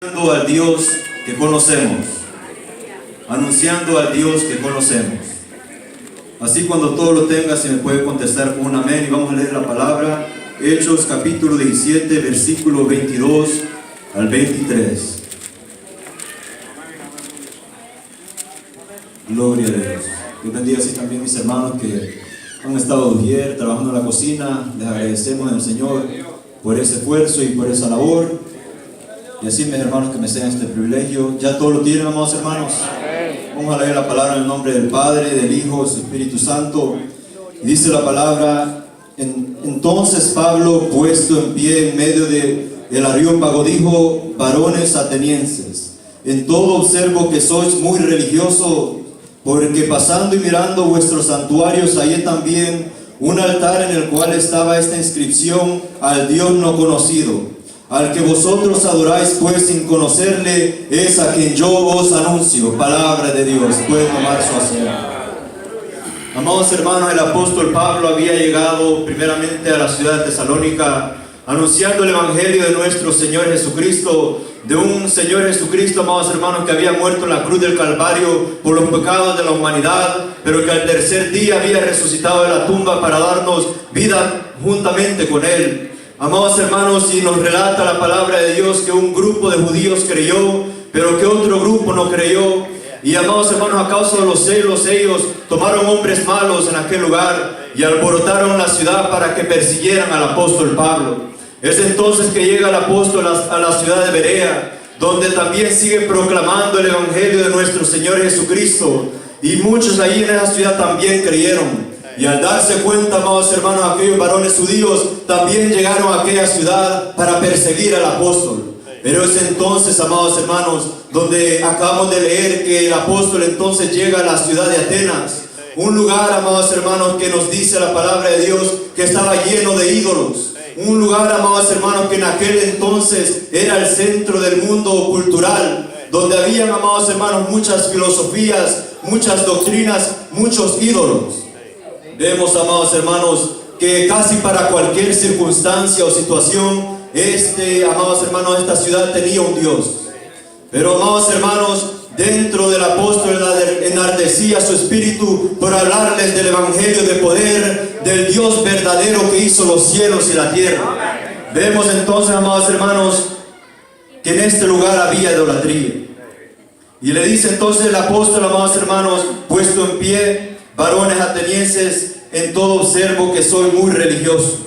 Anunciando al Dios que conocemos. Anunciando al Dios que conocemos. Así cuando todo lo tenga, se me puede contestar con un amén. Y vamos a leer la palabra. Hechos capítulo 17, versículo 22 al 23. Gloria a Dios. Dios bendiga así también mis hermanos que han estado bien trabajando en la cocina. Les agradecemos al Señor por ese esfuerzo y por esa labor. Y así mis hermanos que me sean este privilegio. Ya todo lo tienen, amados hermanos. Vamos a leer la palabra en el nombre del Padre, del Hijo, del Espíritu Santo. Y dice la palabra: entonces Pablo, puesto en pie en medio del Areópago, dijo: varones atenienses, en todo observo que sois muy religiosos, porque pasando y mirando vuestros santuarios hallé también un altar en el cual estaba esta inscripción: al Dios no conocido. Al que vosotros adoráis pues sin conocerle, es a quien yo os anuncio. Palabra de Dios. Puede tomar su asiento. Amados hermanos, el apóstol Pablo había llegado primeramente a la ciudad de Tesalónica anunciando el evangelio de nuestro Señor Jesucristo, de un Señor Jesucristo, amados hermanos, que había muerto en la cruz del Calvario por los pecados de la humanidad, pero que al tercer día había resucitado de la tumba para darnos vida juntamente con Él. Amados hermanos, y nos relata la palabra de Dios que un grupo de judíos creyó, pero que otro grupo no creyó. Y amados hermanos, a causa de los celos, ellos tomaron hombres malos en aquel lugar y alborotaron la ciudad para que persiguieran al apóstol Pablo. Es entonces que llega el apóstol a la ciudad de Berea, donde también sigue proclamando el evangelio de nuestro Señor Jesucristo. Y muchos ahí en esa ciudad también creyeron. Y al darse cuenta, amados hermanos, aquellos varones judíos también llegaron a aquella ciudad para perseguir al apóstol. Pero es entonces, amados hermanos, donde acabamos de leer que el apóstol entonces llega a la ciudad de Atenas. Un lugar, amados hermanos, que nos dice la palabra de Dios que estaba lleno de ídolos. Un lugar, amados hermanos, que en aquel entonces era el centro del mundo cultural, donde habían, amados hermanos, muchas filosofías, muchas doctrinas, muchos ídolos. Vemos, amados hermanos, que casi para cualquier circunstancia o situación, amados hermanos, esta ciudad tenía un Dios. Pero, amados hermanos, dentro del apóstol enardecía su espíritu por hablarles del evangelio de poder, del Dios verdadero que hizo los cielos y la tierra. Vemos entonces, amados hermanos, que en este lugar había idolatría. Y le dice entonces el apóstol, amados hermanos, puesto en pie: varones atenienses, en todo observo que soy muy religiosos.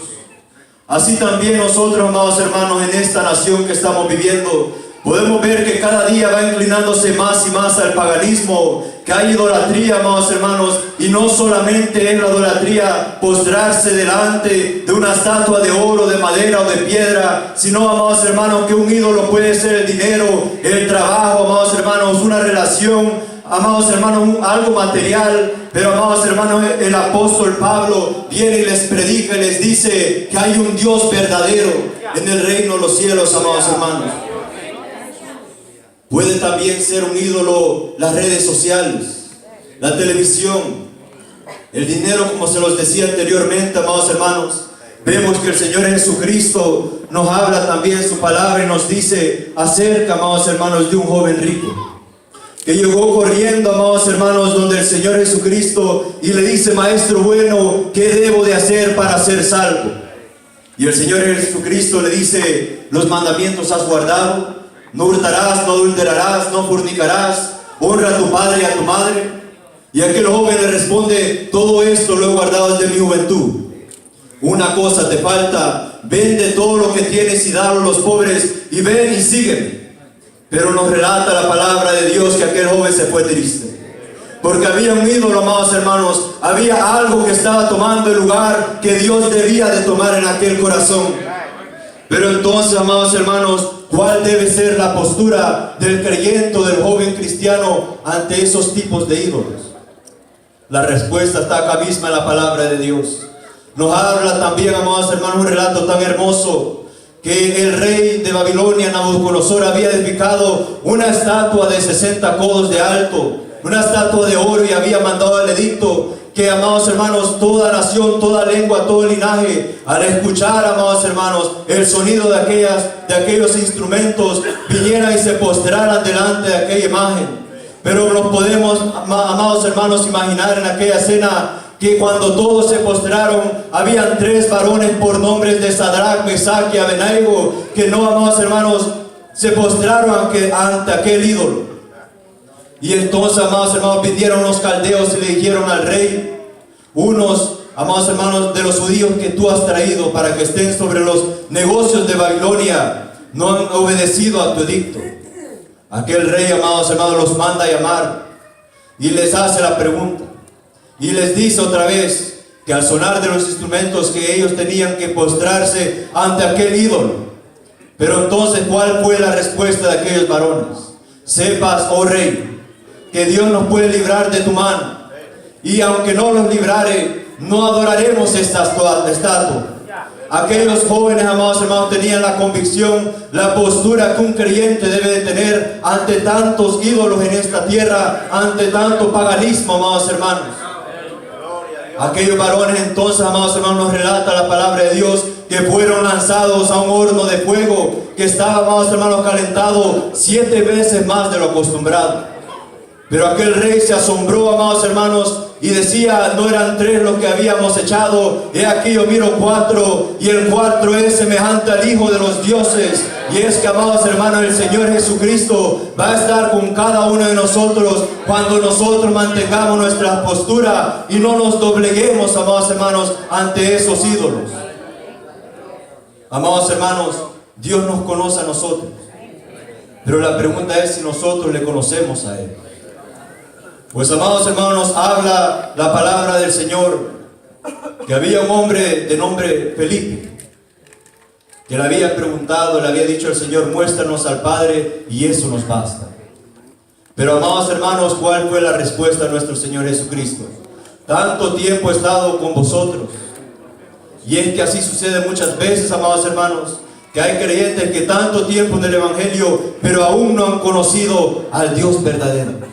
Así también nosotros, amados hermanos, en esta nación que estamos viviendo, podemos ver que cada día va inclinándose más y más al paganismo, que hay idolatría, amados hermanos, y no solamente es la idolatría postrarse delante de una estatua de oro, de madera o de piedra, sino, amados hermanos, que un ídolo puede ser el dinero, el trabajo, amados hermanos, una relación, amados hermanos, algo material. Pero, amados hermanos, el apóstol Pablo viene y les predica y les dice que hay un Dios verdadero en el reino de los cielos, amados hermanos. Puede también ser un ídolo las redes sociales, la televisión, el dinero, como se los decía anteriormente, amados hermanos. Vemos que el Señor Jesucristo nos habla también su palabra y nos dice acerca, amados hermanos, de un joven rico que llegó corriendo, amados hermanos, donde el Señor Jesucristo y le dice: maestro bueno, ¿qué debo de hacer para ser salvo? Y el Señor Jesucristo le dice: los mandamientos has guardado, no hurtarás, no adulterarás, no fornicarás, honra a tu padre y a tu madre. Y aquel joven le responde: todo esto lo he guardado desde mi juventud. Una cosa te falta: vende todo lo que tienes y dalo a los pobres, y ven y sígueme. Pero nos relata la palabra de Dios que aquel joven se fue triste, porque había un ídolo, amados hermanos, había algo que estaba tomando el lugar que Dios debía de tomar en aquel corazón. Pero entonces, amados hermanos, ¿cuál debe ser la postura del creyente o del joven cristiano ante esos tipos de ídolos? La respuesta está acá misma en la palabra de Dios. Nos habla también, amados hermanos, un relato tan hermoso, que el rey de Babilonia, Nabucodonosor, había edificado una estatua de 60 codos de alto, una estatua de oro, y había mandado el edicto que, amados hermanos, toda nación, toda lengua, todo linaje, al escuchar, amados hermanos, el sonido de aquellos instrumentos, vinieran y se postraran delante de aquella imagen. Pero nos podemos, amados hermanos, imaginar en aquella escena que cuando todos se postraron, habían 3 varones por nombres de Sadrach, Mesach y Abednego, que no, amados hermanos, se postraron ante aquel ídolo. Y entonces, amados hermanos, vinieron los caldeos y le dijeron al rey: unos, amados hermanos, de los judíos que tú has traído para que estén sobre los negocios de Babilonia, no han obedecido a tu edicto. Aquel rey, amados hermanos, los manda a llamar y les hace la pregunta. Y les dice otra vez que al sonar de los instrumentos que ellos tenían que postrarse ante aquel ídolo. Pero entonces, ¿cuál fue la respuesta de aquellos varones? Sepas, oh rey, que Dios nos puede librar de tu mano. Y aunque no los librare, no adoraremos esta estatua. Aquellos jóvenes, amados hermanos, tenían la convicción, la postura que un creyente debe de tener ante tantos ídolos en esta tierra, ante tanto paganismo, amados hermanos. Aquellos varones entonces, amados hermanos, nos relata la palabra de Dios que fueron lanzados a un horno de fuego que estaba, amados hermanos, calentado 7 veces más de lo acostumbrado. Pero aquel rey se asombró, amados hermanos, y decía: no eran 3 los que habíamos echado, he aquí yo miro 4, y el 4 es semejante al Hijo de los dioses. Y es que, amados hermanos, el Señor Jesucristo va a estar con cada uno de nosotros cuando nosotros mantengamos nuestra postura y no nos dobleguemos, amados hermanos, ante esos ídolos. Amados hermanos, Dios nos conoce a nosotros, pero la pregunta es si nosotros le conocemos a Él. Pues, amados hermanos, nos habla la palabra del Señor que había un hombre de nombre Felipe, que le había preguntado, le había dicho al Señor: muéstranos al Padre y eso nos basta. Pero, amados hermanos, ¿cuál fue la respuesta de nuestro Señor Jesucristo? Tanto tiempo he estado con vosotros. Y es que así sucede muchas veces, amados hermanos, que hay creyentes que tanto tiempo en el Evangelio, pero aún no han conocido al Dios verdadero.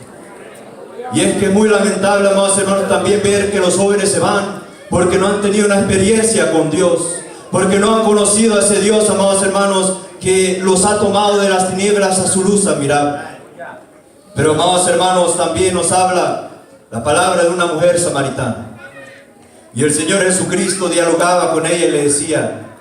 Y es que es muy lamentable, amados hermanos, también ver que los jóvenes se van porque no han tenido una experiencia con Dios, porque no han conocido a ese Dios, amados hermanos, que los ha tomado de las tinieblas a su luz admirable. Pero, amados hermanos, también nos habla la palabra de una mujer samaritana. Y el Señor Jesucristo dialogaba con ella y le decía: